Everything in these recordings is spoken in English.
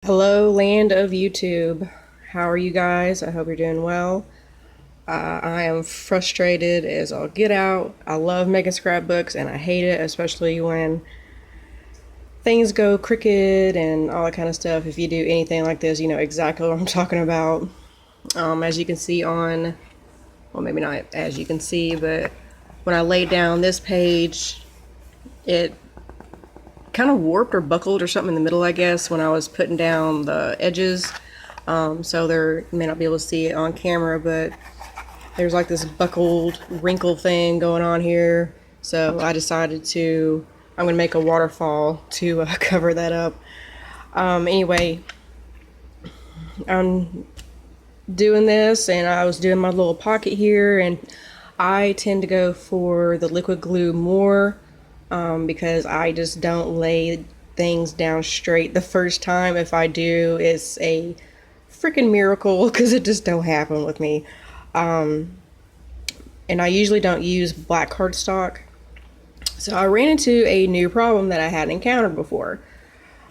Hello, land of YouTube. How are you guys? I hope you're doing well. I am frustrated as all get out. I love making scrapbooks and I hate it, especially when things go crooked and all that kind of stuff. If you do anything like this, you know exactly what I'm talking about. As you can see on, well, maybe not as you can see, but when I laid down this page, it kind of warped or buckled or something in the middle, I guess, when I was putting down the edges. So there, you may not be able to see it on camera, but there's like this buckled wrinkle thing going on here. So I decided I'm going to make a waterfall to cover that up. Anyway, I'm doing this and I was doing my little pocket here, and I tend to go for the liquid glue more because I just don't lay things down straight the first time. If I do, it's a freaking miracle because it just don't happen with me. And I usually don't use black cardstock. So I ran into a new problem that I hadn't encountered before.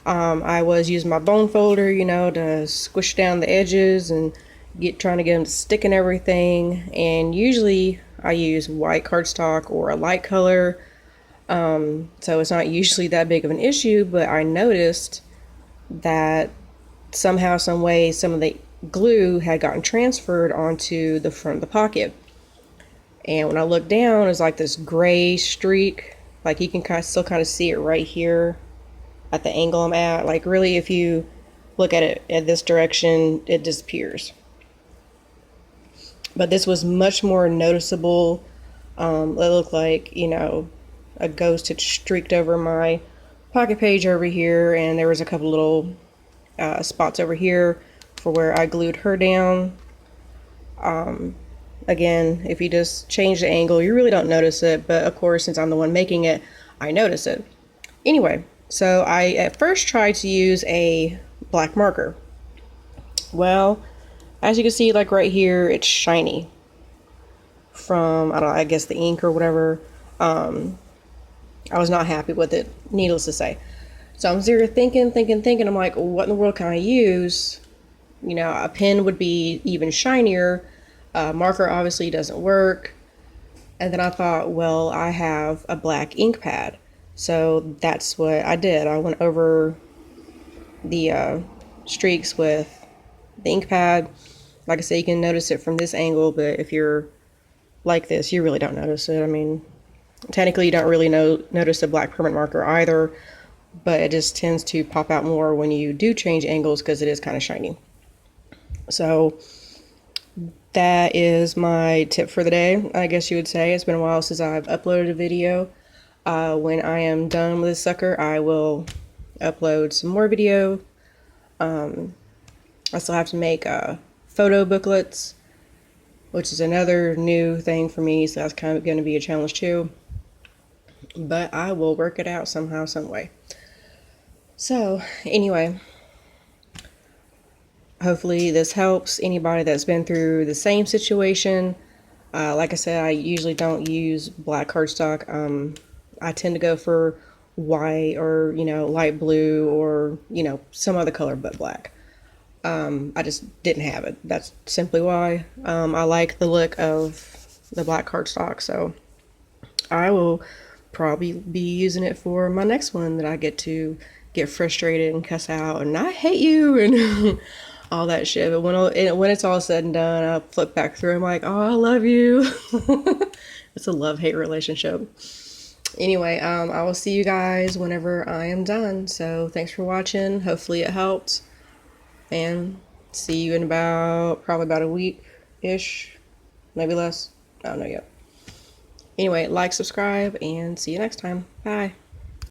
I was using my bone folder, to squish down the edges and trying to get them to stick and everything. And usually I use white cardstock or a light color. So it's not usually that big of an issue, but I noticed that somehow, some way, some of the glue had gotten transferred onto the front of the pocket. And when I looked down, it's like this gray streak. Like you can still kind of see it right here at the angle I'm at. Like really, if you look at it at this direction, it disappears. But this was much more noticeable. It looked like, a ghost had streaked over my pocket page over here, and there was a couple little spots over here for where I glued her down. Again, if you just change the angle, you really don't notice it, but of course, since I'm the one making it, I notice it. Anyway, so I at first tried to use a black marker. Well, as you can see, like right here, it's shiny from, I guess the ink or whatever. I was not happy with it, needless to say. So I'm sitting here thinking, I'm like, what in the world can I use? A pen would be even shinier. Marker obviously doesn't work. And then I thought, well, I have a black ink pad. So that's what I did. I went over the streaks with the ink pad. Like I said, you can notice it from this angle, but if you're like this, you really don't notice it. I mean, technically you don't really notice the black permanent marker either, but it just tends to pop out more when you do change angles because it is kind of shiny. So that is my tip for the day, I guess you would say. It's been a while since I've uploaded a video. When I am done with this sucker, I will upload some more video. I still have to make photo booklets, which is another new thing for me, so that's kind of going to be a challenge too. But I will work it out somehow, some way. So, anyway, hopefully this helps anybody that's been through the same situation. Like I said, I usually don't use black cardstock. I tend to go for white or, light blue or, some other color but black. I just didn't have it. That's simply why. I like the look of the black cardstock, so I will probably be using it for my next one that I get to get frustrated and cuss out and I hate you and all that shit. But when it's all said and done, I'll flip back through. I'm like, oh, I love you. It's a love-hate relationship. Anyway, I will see you guys whenever I am done. So thanks for watching. Hopefully it helped. And see you in probably about a week-ish. Maybe less. I don't know yet. Anyway, like, subscribe, and see you next time. Bye.